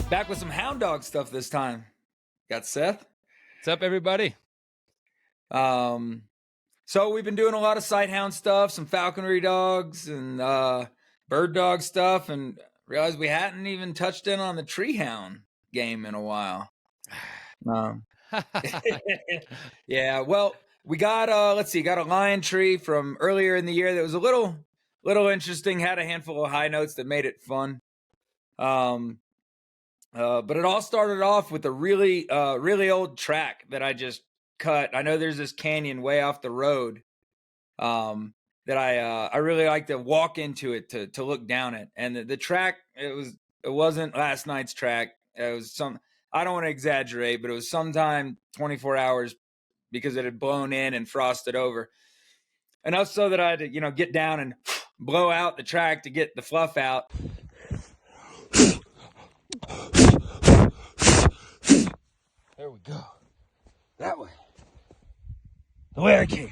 Back with some hound dog stuff this time. Got Seth. What's up, everybody? So we've been doing a lot of sight hound stuff, some falconry dogs and bird dog stuff, and realized we hadn't even touched in on the tree hound game in a while. Yeah, well, we got got a lion tree from earlier in the year that was a little interesting, had a handful of high notes that made it fun. But it all started off with a really old track that I just cut. I know there's this canyon way off the road that I really like to walk into it to look down it. And the track, it wasn't last night's track. It was I don't want to exaggerate, but it was sometime 24 hours because it had blown in and frosted over. Enough so that I had to, get down and blow out the track to get the fluff out. There we go. That way. The way I came.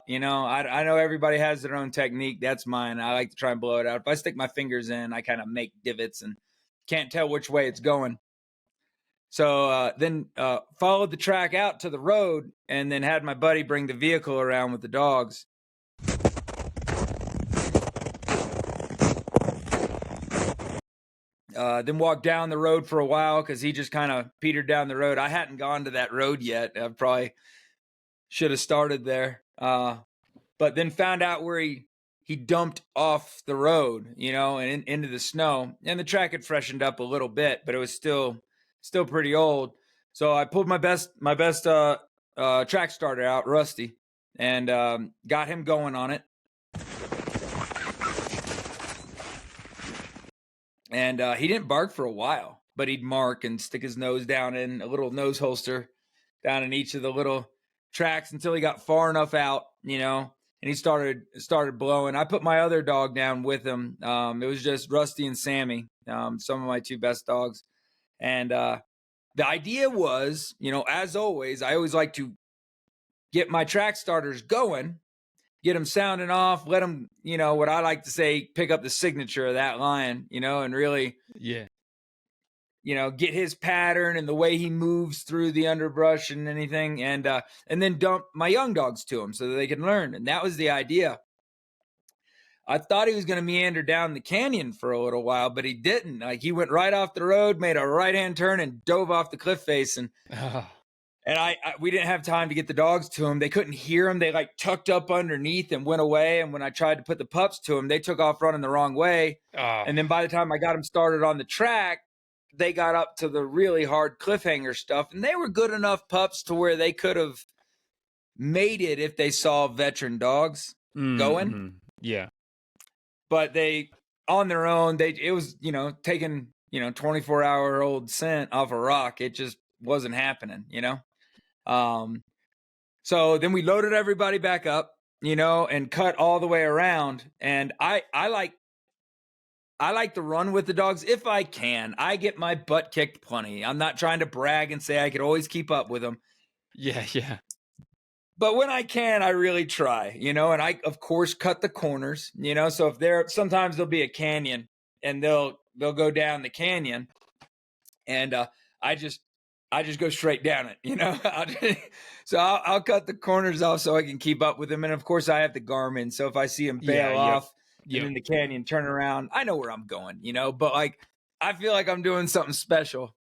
I know everybody has their own technique. That's mine. I like to try and blow it out. If I stick my fingers in, I kind of make divots and can't tell which way it's going. So then followed the track out to the road and then had my buddy bring the vehicle around with the dogs. Then walked down the road for a while because he just kind of petered down the road. I hadn't gone to that road yet. I probably should have started there. But then found out where he dumped off the road, and into the snow. And the track had freshened up a little bit, but it was still pretty old. So I pulled my best track starter out, Rusty, and got him going on it. And he didn't bark for a while, but he'd mark and stick his nose down in a little nose holster down in each of the little tracks until he got far enough out, and he started blowing. I put my other dog down with him. It was just Rusty and Sammy, some of my two best dogs. And the idea was, as always, I always like to get my track starters going, get them sounding off, let them, what I like to say, pick up the signature of that lion, and really, get his pattern and the way he moves through the underbrush and anything, and then dump my young dogs to him so that they can learn. And that was the idea. I thought he was going to meander down the canyon for a little while, but he didn't. Like, he went right off the road, made a right-hand turn, and dove off the cliff face. And we didn't have time to get the dogs to him. They couldn't hear him. They tucked up underneath and went away. And when I tried to put the pups to him, they took off running the wrong way. And then by the time I got them started on the track, they got up to the really hard cliffhanger stuff. And they were good enough pups to where they could have made it if they saw veteran dogs going. Yeah. But they, on their own, it was, taking, 24-hour-old scent off a rock. It just wasn't happening, So then we loaded everybody back up, and cut all the way around. And I like to run with the dogs if I can. I get my butt kicked plenty. I'm not trying to brag and say I could always keep up with them. Yeah. But when I can, I really try, and I, of course, cut the corners, so if sometimes there'll be a canyon and they'll go down the canyon, and I just go straight down it, So I'll cut the corners off so I can keep up with them. And of course I have the Garmin. So if I see them bail off and in the canyon, turn around, I know where I'm going, but I feel like I'm doing something special.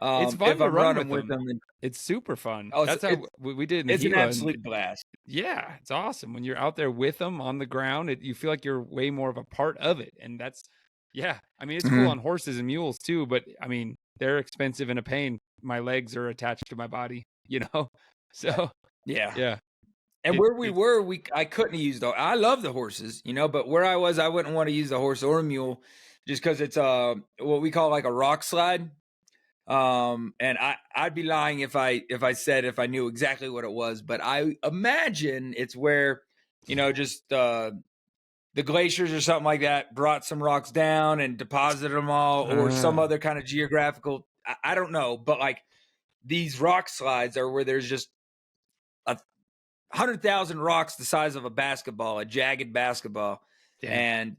It's fun if to I'm run running with them. It's super fun. Oh, that's how we did. It's an absolute blast. Yeah, it's awesome when you're out there with them on the ground. You feel like you're way more of a part of it, and that's it's cool on horses and mules too. But they're expensive and a pain. My legs are attached to my body, So yeah. And I couldn't use though. I love the horses, but where I was, I wouldn't want to use the horse or a mule just because it's what we call like a rock slide. And I'd be lying if I said if I knew exactly what it was, but I imagine it's where, just the glaciers or something like that brought some rocks down and deposited them all, or some other kind of geographical. I don't know, but these rock slides are where there's just 100,000 rocks the size of a basketball, a jagged basketball, and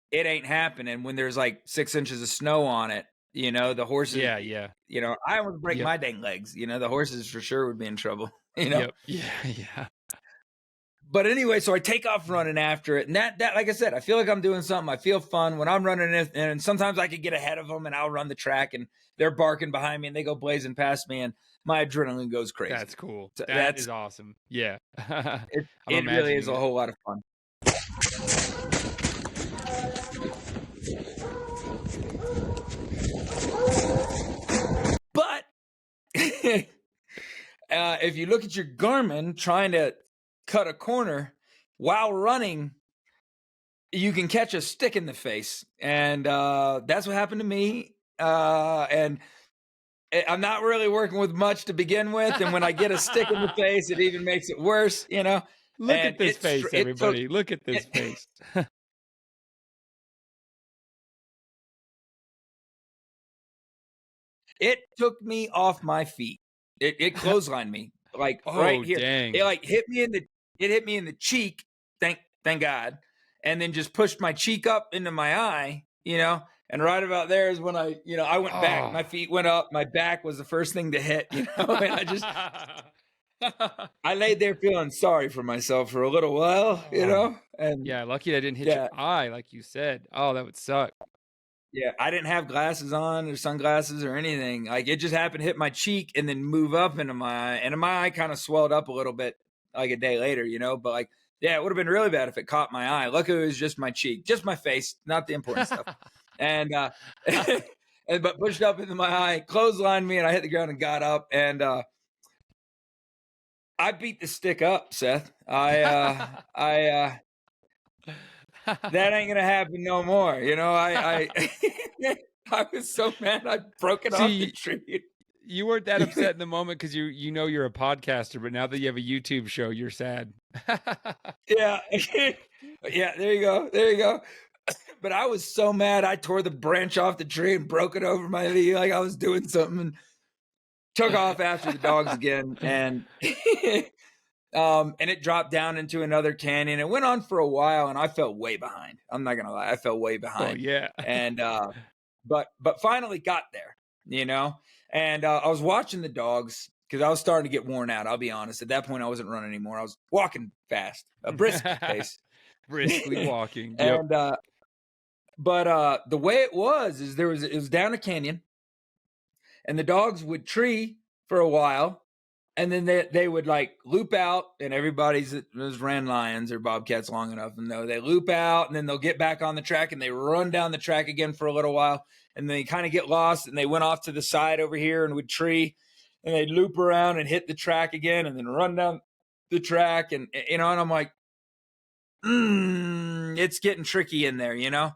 it ain't happening when there's 6 inches of snow on it. You know, the horses. Yeah, yeah. You know, I almost break Yep. my dang legs. You know, the horses for sure would be in trouble. You know. Yep. Yeah, yeah. But anyway, so I take off running after it, and that like I said, I feel like I'm doing something. I feel fun when I'm running it, and sometimes I could get ahead of them, and I'll run the track, and they're barking behind me, and they go blazing past me, and my adrenaline goes crazy. That's cool. So That is awesome. Yeah. it really is a whole lot of fun. But if you look at your Garmin trying to cut a corner while running, you can catch a stick in the face. And that's what happened to me. And I'm not really working with much to begin with. And when I get a stick in the face, it even makes it worse, you know? Look at this face, everybody. Look at this face. It took me off my feet. It clotheslined me like right here. Dang. It like hit me in the cheek. Thank God. And then just pushed my cheek up into my eye, you know. And right about there is when I went back. My feet went up. My back was the first thing to hit, you know. And I just I laid there feeling sorry for myself for a little while, you know. And yeah, lucky I didn't hit your eye, like you said. Oh, that would suck. Yeah, I didn't have glasses on or sunglasses or anything. Like it just happened to hit my cheek and then move up into my eye. And my eye kind of swelled up a little bit like a day later, you know. But like, yeah, it would have been really bad if it caught my eye. Luckily, it was just my cheek, just my face, not the important stuff. And but pushed up into my eye, clotheslined me, and I hit the ground and got up. And I beat the stick up, Seth. That ain't gonna happen no more. You know, I was so mad I broke it off the tree. You weren't that upset in the moment because you know you're a podcaster, but now that you have a YouTube show, you're sad. Yeah. Yeah, there you go. But I was so mad I tore the branch off the tree and broke it over my knee like I was doing something and took off after the dogs again. And and it dropped down into another canyon. It went on for a while, and I felt way behind. I'm not gonna lie, I felt way behind. Oh yeah. And but finally got there, you know. And I was watching the dogs because I was starting to get worn out. I'll be honest. At that point, I wasn't running anymore. I was walking fast, a brisk pace, briskly walking. Yep. And but the way it was is it was down a canyon, and the dogs would tree for a while. And then they would like loop out, and those ran lions or bobcats long enough, and they loop out, and then they'll get back on the track, and they run down the track again for a little while, and they kind of get lost, and they went off to the side over here and would tree, and they'd loop around and hit the track again, and then run down the track, and you know, and I'm like, it's getting tricky in there, you know.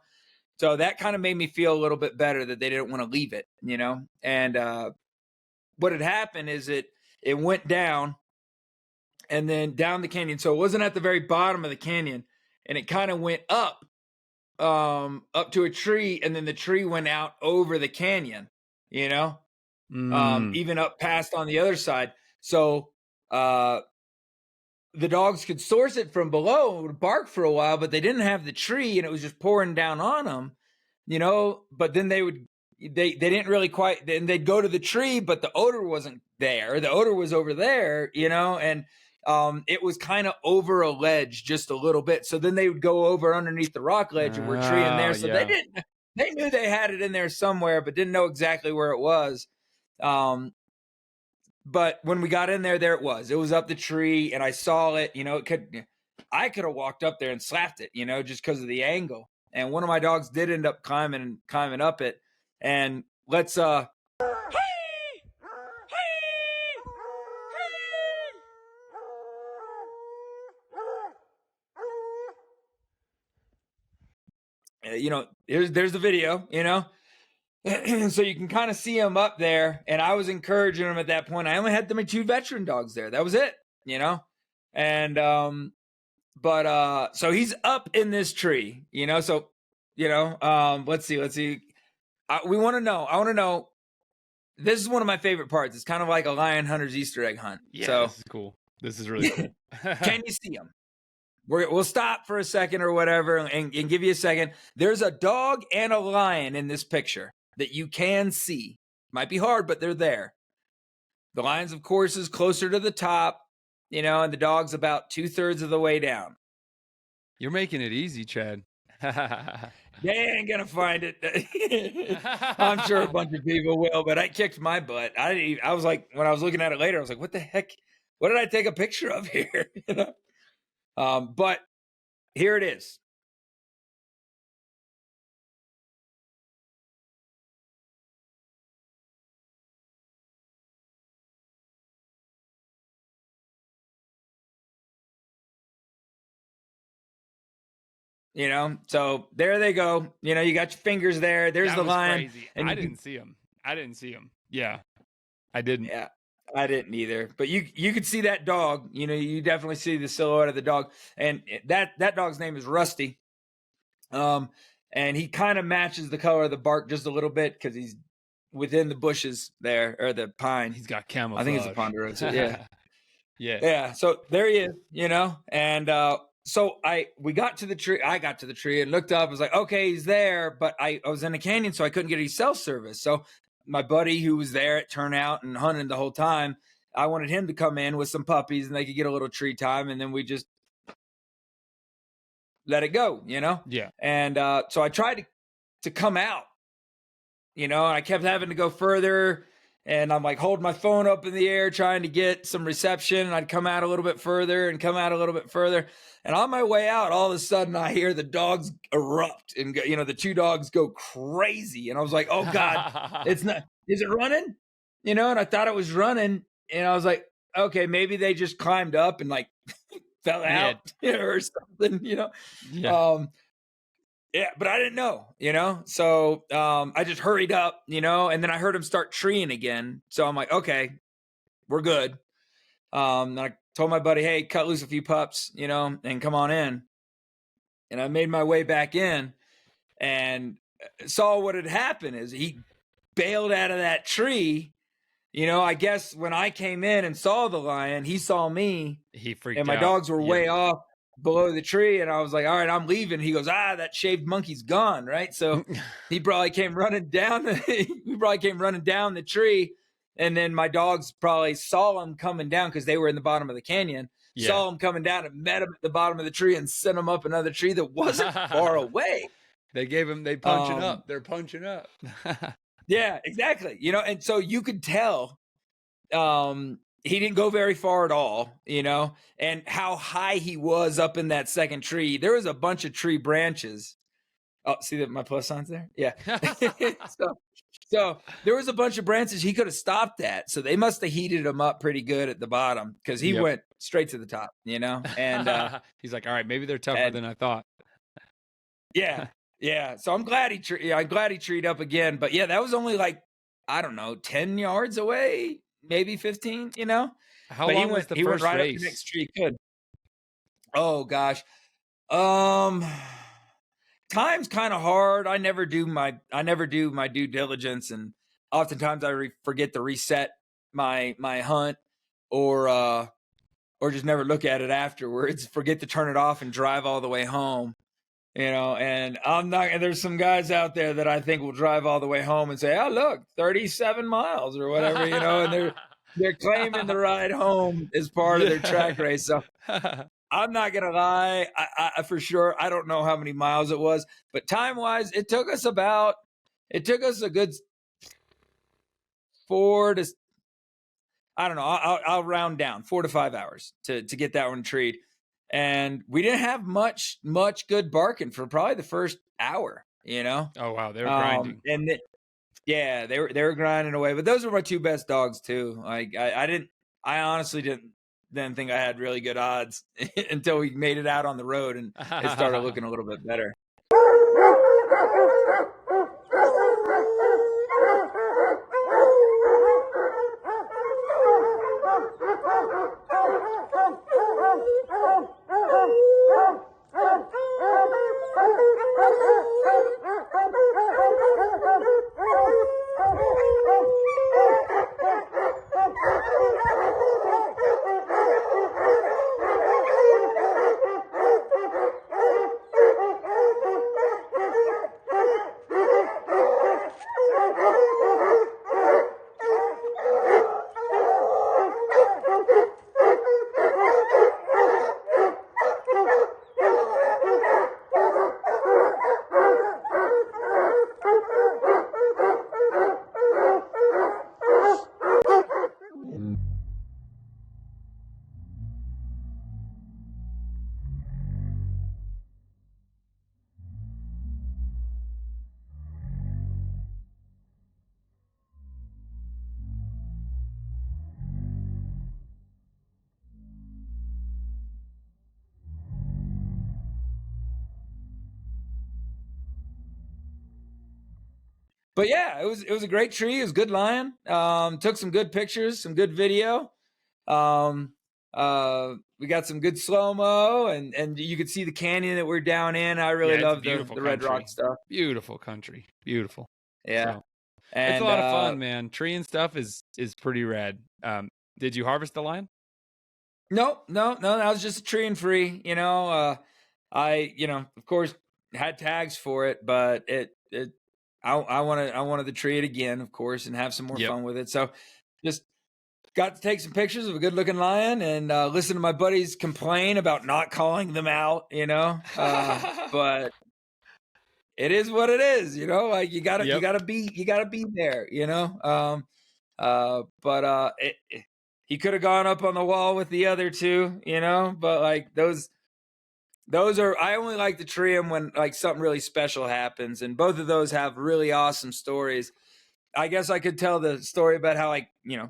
So that kind of made me feel a little bit better that they didn't want to leave it, you know. And what had happened is it went down and then down the canyon. So it wasn't at the very bottom of the canyon, and it kind of went up to a tree, and then the tree went out over the canyon, you know, even up past on the other side. So the dogs could source it from below and would bark for a while, but they didn't have the tree, and it was just pouring down on them, you know. But then they didn't really quite, then they'd go to the tree, but the odor wasn't there. The odor was over there, you know, and it was kind of over a ledge just a little bit. So then they would go over underneath the rock ledge and we're treeing there. So they knew they had it in there somewhere, but didn't know exactly where it was. But when we got in there it was. It was up the tree, and I saw it, you know. I could have walked up there and slapped it, you know, just because of the angle. And one of my dogs did end up climbing up it. And let's you know, there's the video, you know. So you can kind of see him up there, and I was encouraging him at that point. I only had my 2 veteran dogs there. That was it, you know. And but so he's up in this tree, you know. So, you know, let's see. I want to know. This is one of my favorite parts. It's kind of like a lion hunter's Easter egg hunt. Yeah, so this is cool. This is really cool. Can you see him? We'll stop for a second or whatever and give you a second. There's a dog and a lion in this picture. that you can see. Might be hard, but they're there. The lion's, of course, is closer to the top, and the dog's about 2/3 of the way down. You're making it easy, Chad. They ain't gonna find it. I'm sure a bunch of people will, but I kicked my butt. I was like, when I was looking at it later, I was like, what the heck? What did I take a picture of here? But here it is. So there they go. You got your fingers there. There's That the was lion. crazy. And I didn't see him. Yeah, I didn't. Yeah, I didn't either. But you could see that dog. You definitely see the silhouette of the dog. And that dog's name is Rusty. And he kind of matches the color of the bark just a little bit because he's within the bushes there, or the pine. He's got camouflage. I think it's a ponderosa. Yeah. Yeah. So there he is, and so we got to the tree. I got to the tree and looked up. I was like, okay, he's there, but I was in a canyon, so I couldn't get any cell service. So my buddy who was there at turnout and hunting the whole time, I wanted him to come in with some puppies and they could get a little tree time, and then we just let it go, Yeah. And so I tried to come out, and I kept having to go further. And I'm like holding my phone up in the air, trying to get some reception. And I'd come out a little bit further and come out a little bit further. And on my way out, all of a sudden I hear the dogs erupt and, the two dogs go crazy. And I was like, oh God, is it running? And I thought it was running. And I was like, okay, maybe they just climbed up and like fell out or something, Yeah. Yeah, but I didn't know, so I just hurried up, and then I heard him start treeing again. So I'm like, okay, we're good. And I told my buddy, hey, cut loose a few pups, and come on in. And I made my way back in and saw what had happened is he bailed out of that tree. I guess when I came in and saw the lion, he saw me. He freaked out. And my dogs were way off below the tree, and I was like, all right, I'm leaving. He goes, that shaved monkey's gone, right? So he probably came running down the tree, and then my dogs probably saw him coming down because they were in the bottom of the canyon. Saw him coming down and met him at the bottom of the tree and sent him up another tree that wasn't far away. They punching up. They're punching up. Yeah, exactly. And so you could tell he didn't go very far at all, and how high he was up in that second tree. There was a bunch of tree branches. Oh, see that my plus signs there? Yeah. So there was a bunch of branches he could have stopped at. So they must have heated him up pretty good at the bottom because he went straight to the top, and he's like, all right, maybe they're tougher than I thought. Yeah. Yeah. So I'm glad he treed up again. But yeah, that was only like, I don't know, 10 yards away. Maybe 15, How long was the first right race? Up the next tree. Good. Oh gosh. Time's kind of hard. I never do my due diligence, and oftentimes I forget to reset my hunt, or just never look at it afterwards. Forget to turn it off and drive all the way home. And I'm not, and there's some guys out there that I think will drive all the way home and say, oh, look, 37 miles or whatever, and they're claiming the ride home as part of their track race. So I'm not going to lie. I for sure, I don't know how many miles it was, but time wise, it took us a good 4 to, I don't know. I'll round down 4 to 5 hours to get that one treed. And we didn't have much good barking for probably the first hour, Oh wow, they were grinding. And they were grinding away. But those were my two best dogs too. Like I honestly didn't think I had really good odds until we made it out on the road and it started looking a little bit better. But yeah, it was a great tree. It was a good lion. Took some good pictures, some good video. We got some good slow-mo, and you could see the canyon that we're down in. I really love the Red Rock stuff. Beautiful country. Beautiful. Yeah. So, and it's a lot of fun, man. Tree and stuff is pretty rad. Did you harvest the lion? No, that was just a tree and free. I of course had tags for it, but I wanted to tree it again, of course, and have some more fun with it. So just got to take some pictures of a good looking lion and listen to my buddies complain about not calling them out, but it is what it is, like you gotta be there, but he could have gone up on the wall with the other two, but like those are, I only like to tree them when like something really special happens. And both of those have really awesome stories. I guess I could tell the story about how I,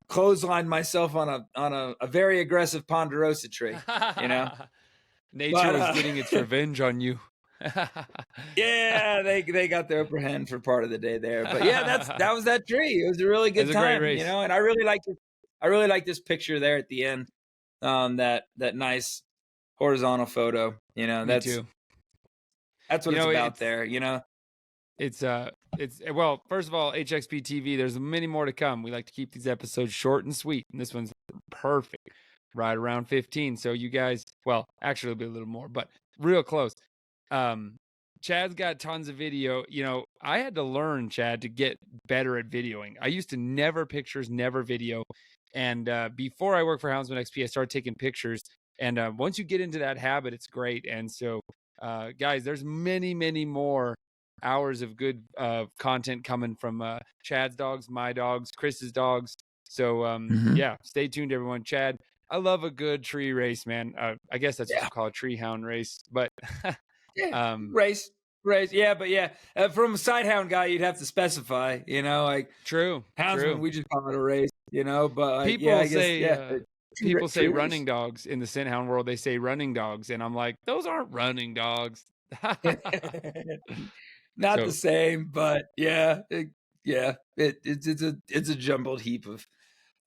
clotheslined myself on a very aggressive ponderosa tree, Nature was getting its revenge on you. Yeah, they got their upper hand for part of the day there. But yeah, that was that tree. It was a really good time, and I really like this picture there at the end. That nice horizontal photo, that's what it's about there, It's well, first of all, HXP TV, there's many more to come. We like to keep these episodes short and sweet, and this one's perfect, right around 15. So you guys, well, actually it'll be a little more, but real close. Chad's got tons of video. I had to learn, Chad, to get better at videoing. I used to never pictures, never video. And before I worked for Houndsman XP, I started taking pictures. And once you get into that habit, it's great. And so, guys, there's many, many more hours of good content coming from Chad's dogs, my dogs, Chris's dogs. So, yeah, stay tuned, everyone. Chad, I love a good tree race, man. I guess that's what you call a tree hound race. But race. Yeah, but yeah, from a side hound guy, you'd have to specify, like true. Houndsman, we just call it a race, but like, people say running dogs in the scent hound world. They say running dogs, and I'm like, those aren't running dogs. Not the same, but it's a jumbled heap of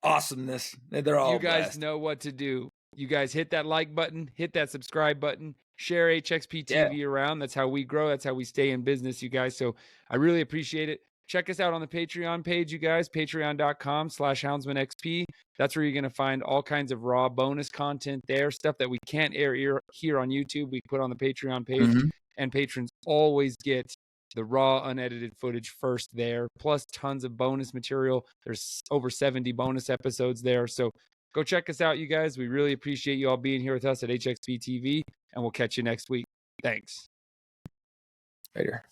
awesomeness. They're all you guys blessed. Know what to do. You guys hit that like button, hit that subscribe button, share HXP TV around. That's how we grow. That's how we stay in business, you guys. So I really appreciate it. Check us out on the Patreon page, you guys, patreon.com/Houndsman XP. That's where you're going to find all kinds of raw bonus content there, stuff that we can't air here on YouTube. We put on the Patreon page, and patrons always get the raw, unedited footage first there, plus tons of bonus material. There's over 70 bonus episodes there. So go check us out, you guys. We really appreciate you all being here with us at HXP TV, and we'll catch you next week. Thanks. Later.